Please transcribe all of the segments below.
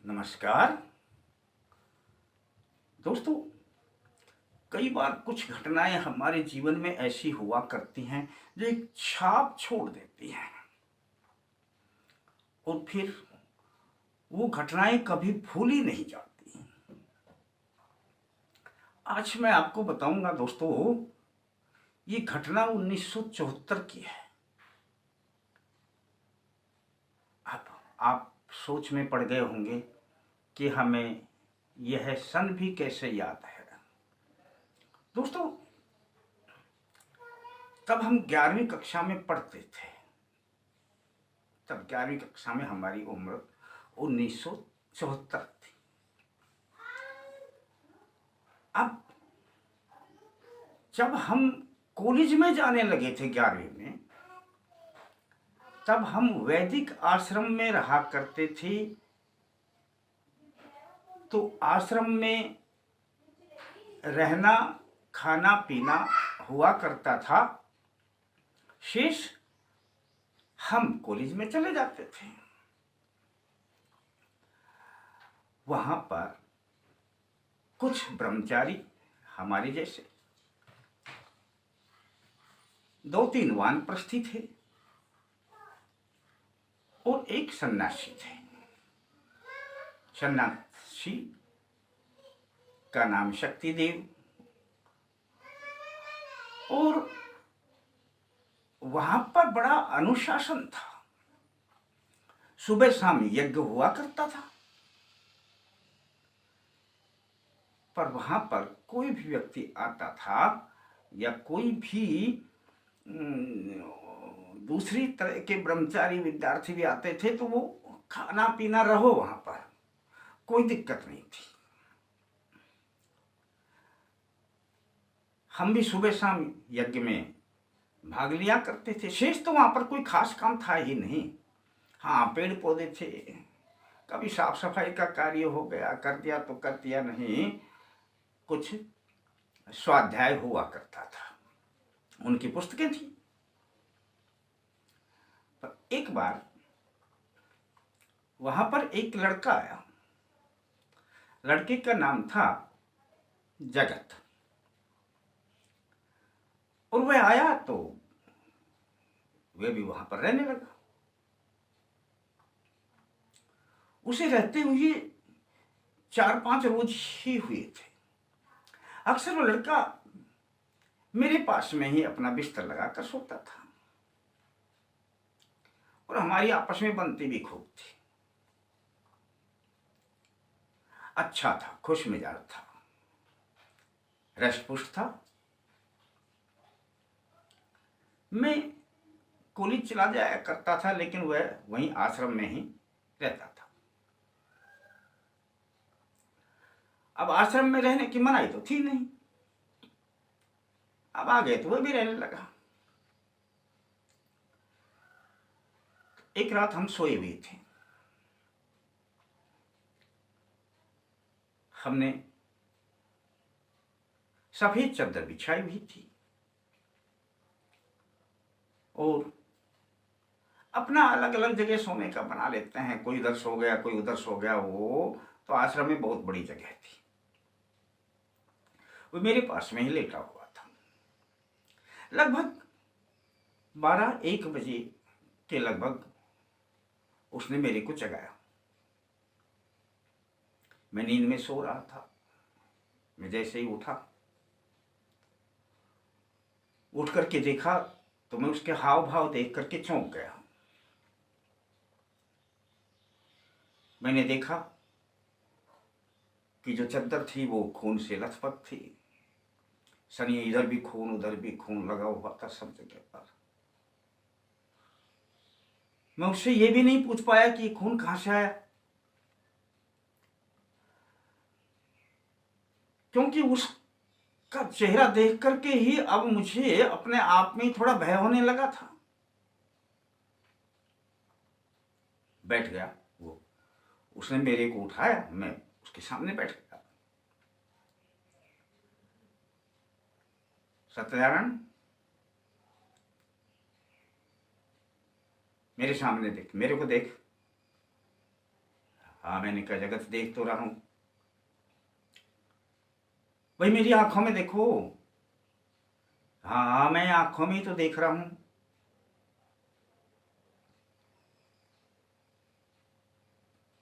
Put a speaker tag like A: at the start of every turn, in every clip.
A: नमस्कार दोस्तों। कई बार कुछ घटनाएं हमारे जीवन में ऐसी हुआ करती हैं जो एक छाप छोड़ देती हैं और फिर वो घटनाएं कभी भूली नहीं जाती। आज मैं आपको बताऊंगा दोस्तों, ये घटना 1974 की है। अब आप सोच में पड़ गए होंगे कि हमें यह सन भी कैसे याद है। दोस्तों, तब हम 11वीं कक्षा में पढ़ते थे। तब 11वीं कक्षा में हमारी उम्र 1974 थी। अब जब हम कॉलेज में जाने लगे थे 11वीं में, तब हम वैदिक आश्रम में रहा करते थे। तो आश्रम में रहना, खाना पीना हुआ करता था, शेष हम कॉलेज में चले जाते थे। वहां पर कुछ ब्रह्मचारी हमारे जैसे 2-3 वानप्रस्थी थे और एक सन्यासी थे। सन्यासी का नाम शक्तिदेव, और वहां पर बड़ा अनुशासन था। सुबह शाम यज्ञ हुआ करता था, पर वहां पर कोई भी व्यक्ति आता था या कोई भी दूसरी तरह के ब्रह्मचारी विद्यार्थी भी आते थे, तो वो खाना पीना रहो, वहां पर कोई दिक्कत नहीं थी। हम भी सुबह शाम यज्ञ में भाग लिया करते थे। शेष तो वहां पर कोई खास काम था ही नहीं। हाँ, पेड़ पौधे थे, कभी साफ सफाई का कार्य हो गया, कर दिया तो कर दिया, नहीं कुछ स्वाध्याय हुआ करता था, उनकी पुस्तकें थी। पर एक बार वहां पर एक लड़का आया। लड़के का नाम था जगत, और वह आया तो वह भी वहां पर रहने लगा। उसे रहते हुए 4-5 रोज ही हुए थे। अक्सर वो लड़का मेरे पास में ही अपना बिस्तर लगाकर सोता था, और हमारी आपस में बनती भी खूब थी। अच्छा था, खुश मिजाज था, रसपुष्ट था। मैं कॉलेज चला जाया करता था, लेकिन वह वहीं आश्रम में ही रहता था। अब आश्रम में रहने की मनाही तो थी नहीं। अब आ गए तो वह भी रहने लगा। एक रात हम सोए हुए थे। हमने सफेद चादर बिछाई हुई थी और अपना अलग अलग जगह सोने का बना लेते हैं। कोई इधर सो गया, कोई उधर सो गया। वो तो आश्रम में बहुत बड़ी जगह थी। वो मेरे पास में ही लेटा हुआ था। लगभग 12-1 बजे के लगभग उसने मेरे को जगाया। मैं नींद में सो रहा था। मैं जैसे ही उठ करके देखा तो मैं उसके हाव भाव देख करके चौंक गया। मैंने देखा कि जो चद्दर थी वो खून से लथपथ थी। सनी इधर भी खून, उधर भी खून लगा हुआ था, सब जगह पर। मैं उससे ये भी नहीं पूछ पाया कि खून कहां से आया, क्योंकि उसका चेहरा देख करके ही अब मुझे अपने आप में थोड़ा भय होने लगा था। बैठ गया वो। उसने मेरे को उठाया, मैं उसके सामने बैठ गया। सत्यनारायण, मेरे सामने देख, मेरे को देख। हाँ, मैंने कहा जगत देख तो रहा हूं भाई, मेरी आंखों में देखो। हाँ, मैं आंखों में ही तो देख रहा हूं।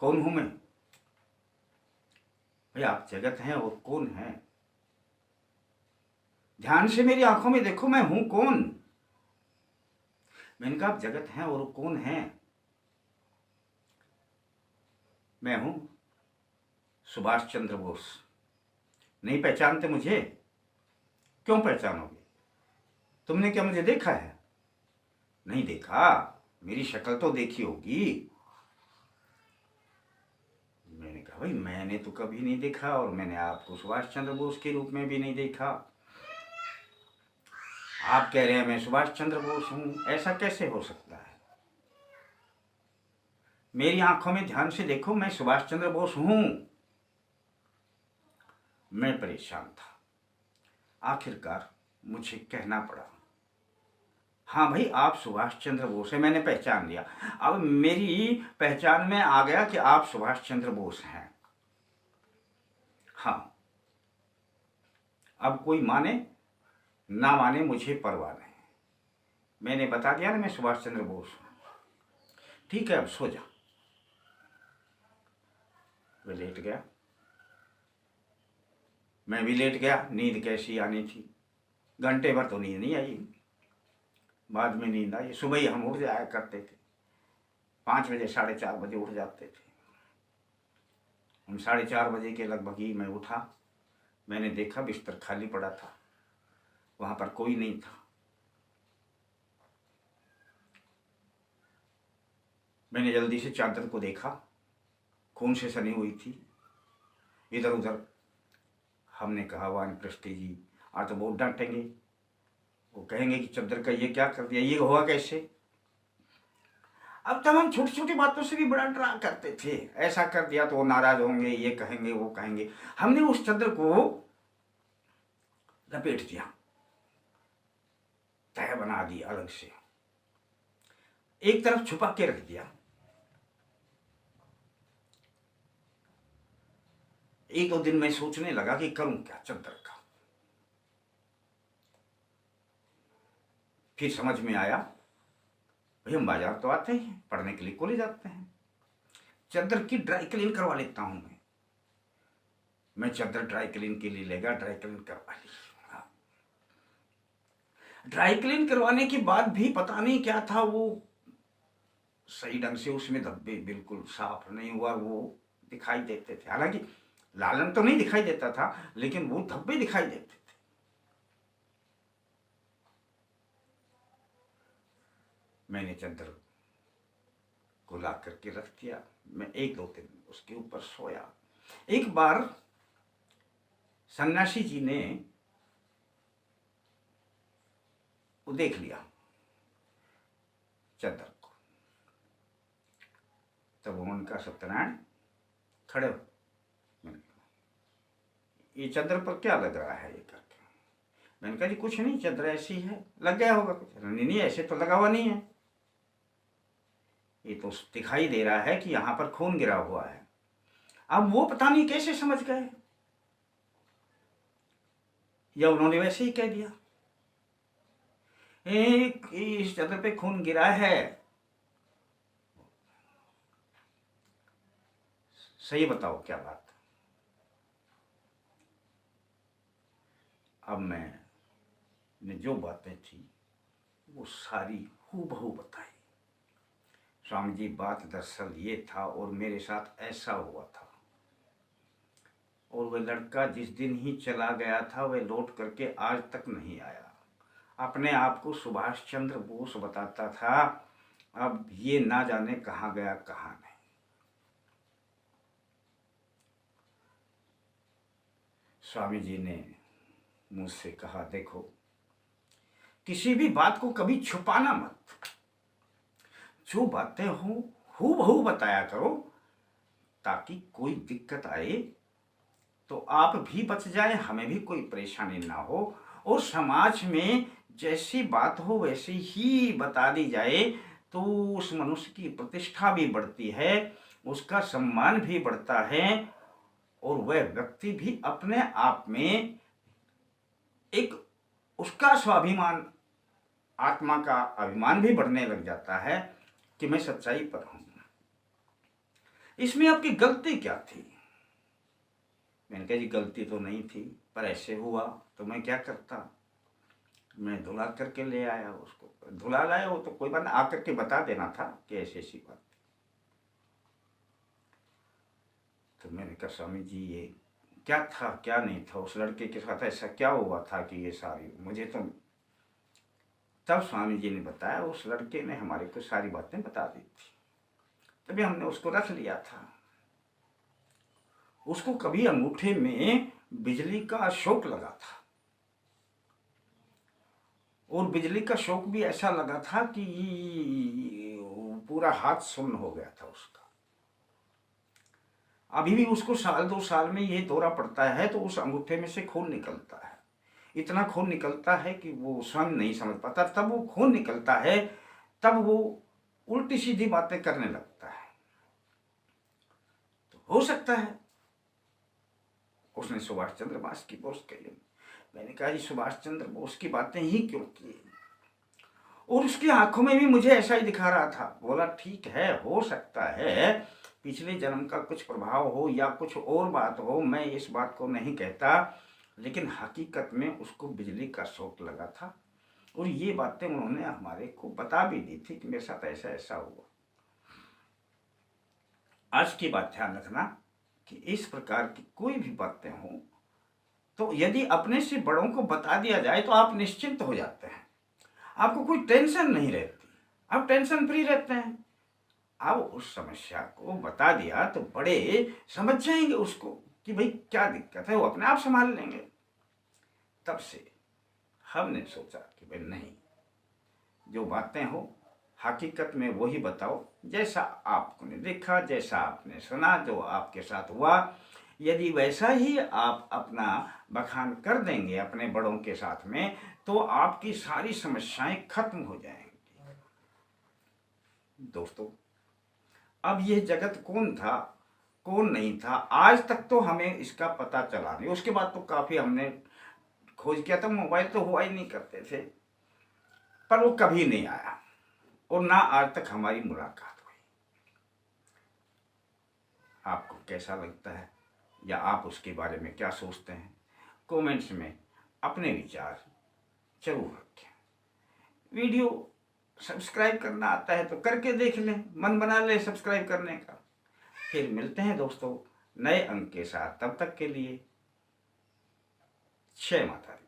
A: कौन हूं मैं भाई? आप जगत हैं और कौन है? ध्यान से मेरी आंखों में देखो, मैं हूं कौन? मैंने कहा आप जगत हैं और कौन है? मैं हूं सुभाष चंद्र बोस। नहीं पहचानते मुझे? क्यों पहचानोगे? तुमने क्या मुझे देखा है? नहीं देखा। मेरी शक्ल तो देखी होगी। मैंने कहा भाई मैंने तो कभी नहीं देखा, और मैंने आपको सुभाष चंद्र बोस के रूप में भी नहीं देखा। आप कह रहे हैं मैं सुभाष चंद्र बोस हूं, ऐसा कैसे हो सकता है? मेरी आंखों में ध्यान से देखो, मैं सुभाष चंद्र बोस हूं। मैं परेशान था, आखिरकार मुझे कहना पड़ा, हाँ भाई आप सुभाष चंद्र बोस हैं, मैंने पहचान लिया। अब मेरी पहचान में आ गया कि आप सुभाष चंद्र बोस हैं। हाँ, अब कोई माने ना माने मुझे परवाह नहीं, मैंने बता दिया ना मैं सुभाष चंद्र बोस हूं। ठीक है, अब सो जा। वे लेट गया, मैं भी लेट गया। नींद कैसी आनी थी, घंटे भर तो नींद नहीं आई, बाद में नींद आई। सुबह ही हम उठ जाया करते थे, 5 बजे 4:30 बजे उठ जाते थे हम। 4:30 बजे के लगभग ही मैं उठा। मैंने देखा बिस्तर खाली पड़ा था, वहां पर कोई नहीं था। मैंने जल्दी से चादर को देखा, खून से सनी हुई थी। इधर उधर हमने कहा वानप्रस्थी जी आज तो बहुत डांटेंगे, वो कहेंगे कि चादर का ये क्या कर दिया, ये हुआ कैसे। अब तब हम छोटी छोटी बातों से भी बड़ा डरा करते थे, ऐसा कर दिया तो वो नाराज होंगे, ये कहेंगे वो कहेंगे। हमने उस चादर को लपेट दिया, तह बना दी, अलग से एक तरफ छुपा के रख दिया। 1-2 दिन मैं सोचने लगा कि करूं क्या चादर का। फिर समझ में आया भाई हम बाजार तो आते हैं, पढ़ने के लिए कॉलेज जाते हैं, चादर की ड्राई क्लीन करवा लेता हूं। मैं चादर ड्राई क्लीन के लिए लेगा, ड्राई क्लीन करवा ली। ड्राई क्लीन करवाने के बाद भी पता नहीं क्या था, वो सही ढंग से उसमें धब्बे बिल्कुल साफ नहीं हुआ, वो दिखाई देते थे। हालांकि लालन तो नहीं दिखाई देता था, लेकिन वो धब्बे दिखाई देते थे। मैंने चादर को ला करके रख दिया। मैं 1-2 दिन उसके ऊपर सोया। एक बार सन्यासी जी ने वो देख लिया चादर को, तब उन्होंने कहा सत्यनारायण खड़े हो। मैंने कहा ये चादर पर क्या लग रहा है ये करके। मैंने कहा जी कुछ नहीं, चादर ऐसी है, लग गया होगा कुछ। नहीं नहीं ऐसे तो लगा हुआ नहीं है, ये तो दिखाई दे रहा है कि यहां पर खून गिरा हुआ है। अब वो पता नहीं कैसे समझ गए, या उन्होंने वैसे ही कह दिया एक इस चादर पे खून गिरा है। सही बताओ क्या बात। अब मैंने जो बातें थी वो सारी हूबहू बताई। स्वामी जी बात दरअसल ये था और मेरे साथ ऐसा हुआ था, और वह लड़का जिस दिन ही चला गया था वह लौट करके आज तक नहीं आया। अपने आप को सुभाष चंद्र बोस बताता था, अब ये ना जाने कहाँ गया कहाँ नहीं। स्वामी जी ने मुझसे कहा देखो किसी भी बात को कभी छुपाना मत, जो बातें हो हूबहू बताया करो, ताकि कोई दिक्कत आए तो आप भी बच जाए, हमें भी कोई परेशानी ना हो, और समाज में जैसी बात हो वैसी ही बता दी जाए तो उस मनुष्य की प्रतिष्ठा भी बढ़ती है उसका सम्मान भी बढ़ता है और वह व्यक्ति भी अपने आप में एक उसका स्वाभिमान, आत्मा का अभिमान भी बढ़ने लग जाता है कि मैं सच्चाई पर हूं। इसमें आपकी गलती क्या थी? मैंने कहा जी गलती तो नहीं थी, पर ऐसे हुआ तो मैं क्या करता, मैं धुला करके ले आया उसको। धुला लाया हो तो कोई बात नहीं, आकर के बता देना था कि ऐसी ऐसी बात। तो मैंने कहा स्वामी जी ये क्या था क्या नहीं था, उस लड़के के साथ ऐसा क्या हुआ था कि ये सारी मुझे तो। तब स्वामी जी ने बताया उस लड़के ने हमारे को सारी बातें बता दी थी, तभी हमने उसको रख लिया था। उसको कभी अंगूठे में बिजली का शॉक लगा था, और बिजली का शॉक भी ऐसा लगा था कि पूरा हाथ सुन्न हो गया था उसका। अभी भी उसको साल 2 साल में ये दौरा पड़ता है तो उस अंगूठे में से खून निकलता है, इतना खून निकलता है कि वो स्वयं नहीं समझ पाता। तब वो खून निकलता है तब वो उल्टी सीधी बातें करने लगता है। तो हो सकता है उसने सुभाष चंद्र बोस की बात कही। मैंने कहा जी सुभाष चंद्र बोस की बातें ही क्यों की, और उसकी आंखों में भी मुझे ऐसा ही दिखा रहा था। बोला ठीक है, हो सकता है पिछले जन्म का कुछ प्रभाव हो या कुछ और बात हो, मैं इस बात को नहीं कहता, लेकिन हकीकत में उसको बिजली का शॉक लगा था, और ये बातें उन्होंने हमारे को बता भी दी थी कि मेरे साथ ऐसा ऐसा हुआ। आज की बात ध्यान रखना कि इस प्रकार की कोई भी बातें हों तो यदि अपने से बड़ों को बता दिया जाए तो आप निश्चिंत हो जाते हैं, आपको कोई टेंशन नहीं रहती, आप टेंशन फ्री रहते हैं। अब उस समस्या को बता दिया तो बड़े समझ जाएंगे उसको कि भाई क्या दिक्कत है, वो अपने आप संभाल लेंगे। तब से हमने सोचा कि भाई नहीं, जो बातें हो हकीकत में वही बताओ, जैसा आपने देखा, जैसा आपने सुना, जो आपके साथ हुआ, यदि वैसा ही आप अपना बखान कर देंगे अपने बड़ों के साथ में तो आपकी सारी समस्याएं खत्म हो जाएंगी। दोस्तों, अब यह जगत कौन था कौन नहीं था आज तक तो हमें इसका पता चला नहीं। उसके बाद तो काफी हमने खोज किया था, मोबाइल तो हुआ ही नहीं करते थे, पर वो कभी नहीं आया और ना आज तक हमारी मुलाकात हुई। आपको कैसा लगता है या आप उसके बारे में क्या सोचते हैं, कमेंट्स में अपने विचार जरूर रखें। वीडियो सब्सक्राइब करना आता है तो करके देख लें, मन बना ले सब्सक्राइब करने का। फिर मिलते हैं दोस्तों नए अंक के साथ, तब तक के लिए जय माता दी।